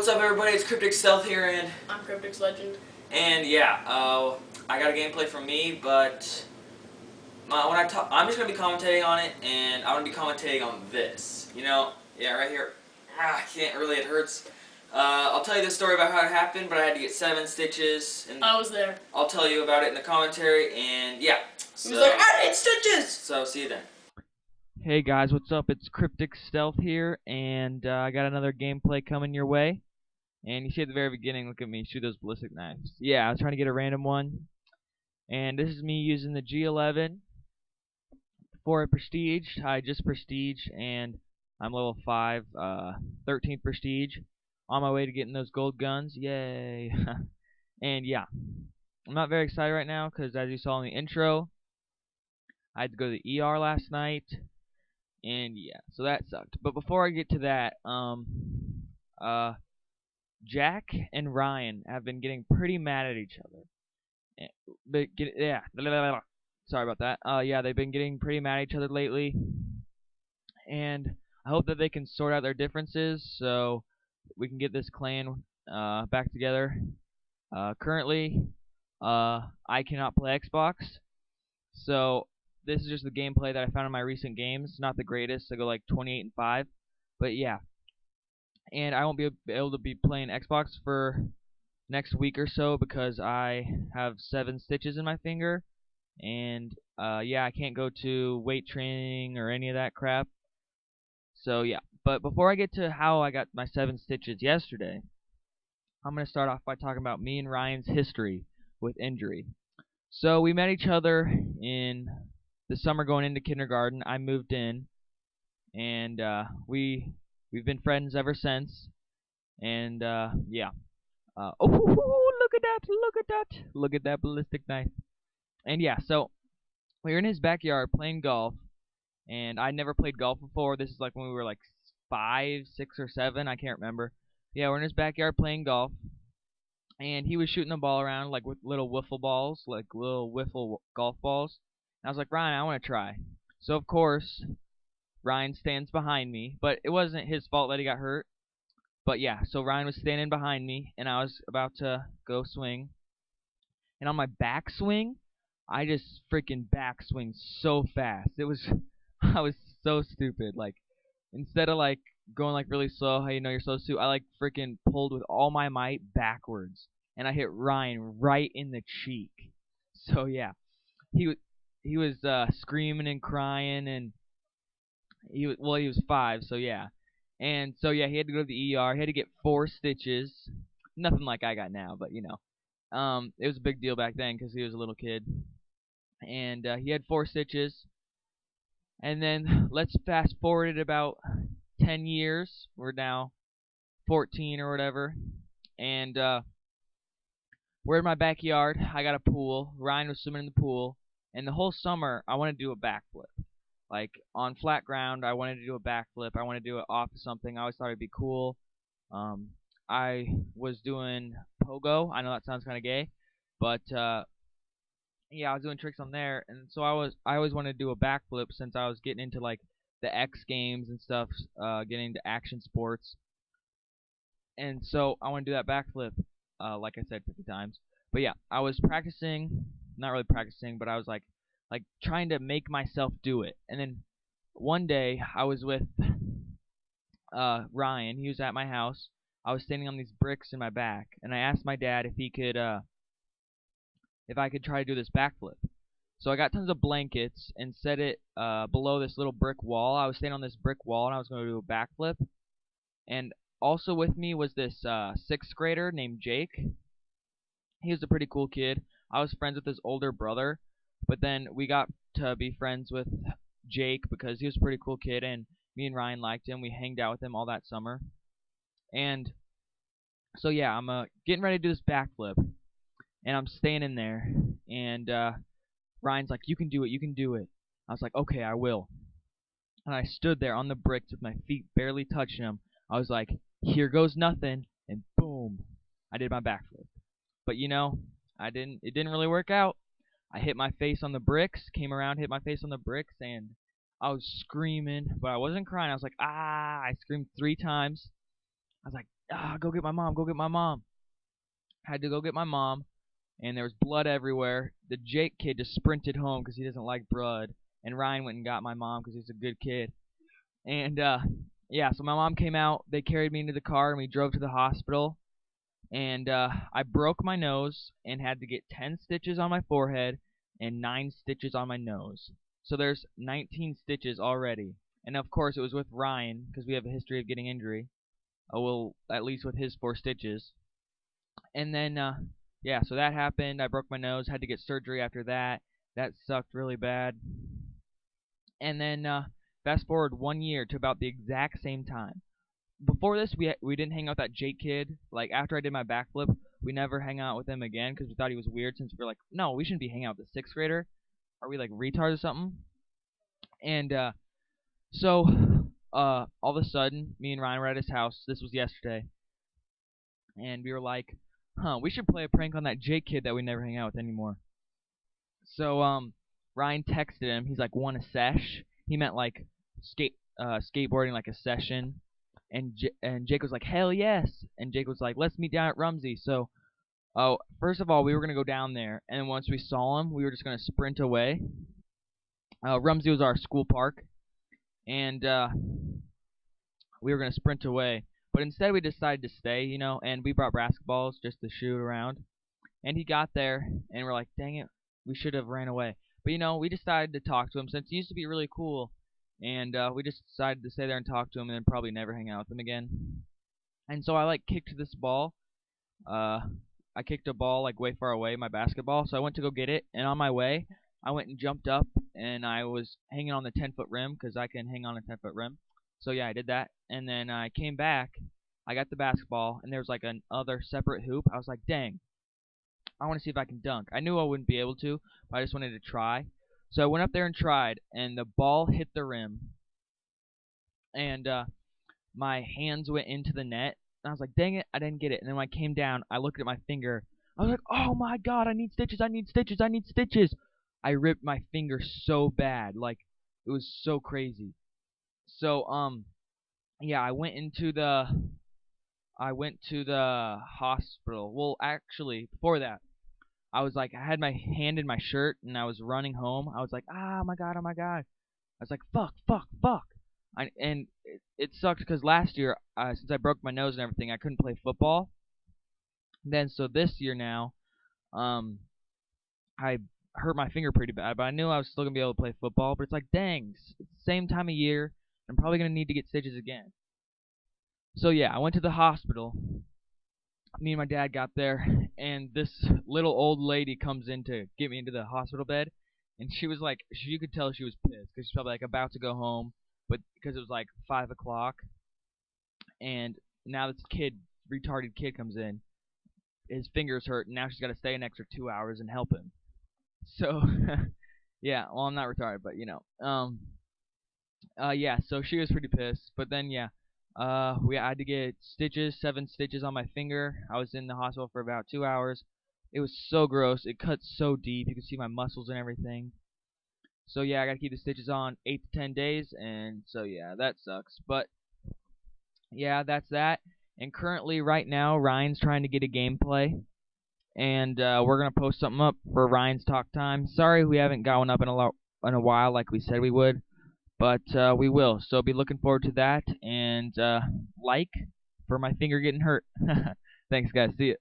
what's up everybody? It's Cryptic Stealth here, and I'm Cryptic's Legend. And yeah, I got a gameplay from me, but I'm just gonna be commentating on it, and I'm gonna be commentating on this. You know, yeah, right here. I can't really. It hurts. I'll tell you the story about how it happened, but I had to get 7 stitches, and I was there. I'll tell you about it in the commentary, and yeah. He was like, I need stitches! So see you then. Hey guys, what's up? It's Cryptic Stealth here, and I got another gameplay coming your way. And you see at the very beginning, look at me, shoot those ballistic knives. Yeah, I was trying to get a random one. And this is me using the G11 for a prestige. I just prestige, and I'm level 5, 13th prestige. On my way to getting those gold guns, yay! And yeah, I'm not very excited right now, because as you saw in the intro, I had to go to the ER last night. And yeah, so that sucked. But before I get to that, Jack and Ryan have been getting pretty mad at each other. Sorry about that. Yeah, they've been getting pretty mad at each other lately. And I hope that they can sort out their differences so we can get this clan back together. Currently, I cannot play Xbox. So this is just the gameplay that I found in my recent games. Not the greatest. I go like 28-5, but yeah. And I won't be able to be playing Xbox for next week or so because I have 7 stitches in my finger. And yeah, I can't go to weight training or any of that crap. So yeah. But before I get to how I got my 7 stitches yesterday, I'm going to start off by talking about me and Ryan's history with injury. So we met each other in the summer going into kindergarten. I moved in, and we've been friends ever since. And yeah. Oh, look at that! Look at that! Look at that ballistic knife. And yeah, so we were in his backyard playing golf, and I'd never played golf before. This is like when we were like 5, 6, or 7. I can't remember. Yeah, we're in his backyard playing golf. And he was shooting the ball around like with little wiffle balls, like little wiffle golf balls. And I was like, Ryan, I want to try. So of course, Ryan stands behind me, but it wasn't his fault that he got hurt. But yeah, so Ryan was standing behind me, and I was about to go swing. And on my backswing, I just freaking backswing so fast. It was, I was so stupid. Like, instead of like going like really slow, how you know you're so stupid, I like freaking pulled with all my might backwards, and I hit Ryan right in the cheek. So yeah, he was screaming and crying, and he was 5, so yeah. And so yeah, he had to go to the ER. He had to get 4 stitches. Nothing like I got now, but you know, it was a big deal back then because he was a little kid. And he had 4 stitches. And then let's fast forward it about 10 years. We're now 14 or whatever. And we're in my backyard. I got a pool. Ryan was swimming in the pool. And the whole summer, I wanted to do a backflip. Like, on flat ground, I wanted to do a backflip. I wanted to do it off of something. I always thought it'd be cool. I was doing pogo. I know that sounds kind of gay. But, yeah, I was doing tricks on there. And so I always wanted to do a backflip since I was getting into, like, the X Games and stuff, getting into action sports. And so I want to do that backflip, like I said 50 times. But yeah, I was practicing, not really practicing, but I was like trying to make myself do it. And then one day I was with Ryan. He was at my house. I was standing on these bricks in my back, and I asked my dad if he could, if I could try to do this backflip. So I got tons of blankets and set it below this little brick wall. I was standing on this brick wall, and I was going to do a backflip. And also with me was this 6th grader named Jake. He was a pretty cool kid. I was friends with his older brother, but then we got to be friends with Jake because he was a pretty cool kid, and me and Ryan liked him. We hanged out with him all that summer. And so yeah, I'm getting ready to do this backflip, and I'm standing there, and Ryan's like, you can do it, you can do it. I was like, okay, I will. And I stood there on the bricks with my feet barely touching them. I was like, here goes nothing, and boom, I did my backflip. But you know, it didn't really work out. I hit my face on the bricks, came around, hit my face on the bricks, and I was screaming, but I wasn't crying. I was like, ah, I screamed 3 times. I was like, go get my mom, go get my mom. Had to go get my mom, and there was blood everywhere. The Jake kid just sprinted home because he doesn't like blood, and Ryan went and got my mom because he's a good kid. And yeah, so my mom came out. They carried me into the car, and we drove to the hospital. And I broke my nose and had to get 10 stitches on my forehead and 9 stitches on my nose. So there's 19 stitches already. And of course, it was with Ryan because we have a history of getting injury. Well, at least with his 4 stitches. And then, yeah, so that happened. I broke my nose, had to get surgery after that. That sucked really bad. And then, fast forward 1 year to about the exact same time. Before this, we didn't hang out with that Jake kid. Like, after I did my backflip, we never hung out with him again because we thought he was weird, since we were like, no, we shouldn't be hanging out with the 6th grader. Are we, like, retards or something? And, so, all of a sudden, me and Ryan were at his house. This was yesterday. And we were like, we should play a prank on that Jake kid that we never hang out with anymore. So, Ryan texted him. He's like, want a sesh? He meant, like, skateboarding, like a session. And Jake was like, hell yes. And Jake was like, let's meet down at Rumsey. So, first of all, we were going to go down there. And once we saw him, we were just going to sprint away. Rumsey was our school park. And we were going to sprint away. But instead, we decided to stay, you know. And we brought basketballs just to shoot around. And he got there. And we're like, dang it, we should have ran away. But, you know, we decided to talk to him since he used to be really cool. And we just decided to stay there and talk to him and then probably never hang out with him again. And so I, like, kicked this ball. I kicked a ball, like, way far away, my basketball. So I went to go get it. And on my way, I went and jumped up. And I was hanging on the 10-foot rim because I can hang on a 10-foot rim. So, yeah, I did that. And then I came back. I got the basketball. And there was, like, another separate hoop. I was like, dang, I want to see if I can dunk. I knew I wouldn't be able to, but I just wanted to try. So I went up there and tried, and the ball hit the rim, and my hands went into the net, and I was like, dang it, I didn't get it. And then when I came down, I looked at my finger. I was like, oh my god, I need stitches, I need stitches, I need stitches. I ripped my finger so bad, like, it was so crazy. So, yeah, I went to the hospital. Well, actually, before that, I was like, I had my hand in my shirt, and I was running home. I was like, oh my god, oh my god. I was like, fuck, fuck, fuck. And it sucked because last year, since I broke my nose and everything, I couldn't play football. Then, so this year now, I hurt my finger pretty bad, but I knew I was still going to be able to play football. But it's like, dang, it's the same time of year. I'm probably going to need to get stitches again. So, yeah, I went to the hospital. Me and my dad got there, and this little old lady comes in to get me into the hospital bed, and she was like, you could tell she was pissed, because she's probably like about to go home, but because it was like 5 o'clock, and now this retarded kid comes in, his finger's hurt, and now she's got to stay an extra 2 hours and help him. So, yeah, well, I'm not retarded, but, you know, yeah, so she was pretty pissed, but then, yeah, I had to get stitches, 7 stitches on my finger. I was in the hospital for about 2 hours. It was so gross. It cut so deep. You could see my muscles and everything. So yeah, I gotta keep the stitches on 8 to 10 days, and so yeah, that sucks. But yeah, that's that. And currently, right now, Ryan's trying to get a gameplay, and we're gonna post something up for Ryan's talk time. Sorry we haven't got one up in a while like we said we would. But we will, so be looking forward to that, and like for my finger getting hurt. Thanks, guys. See ya.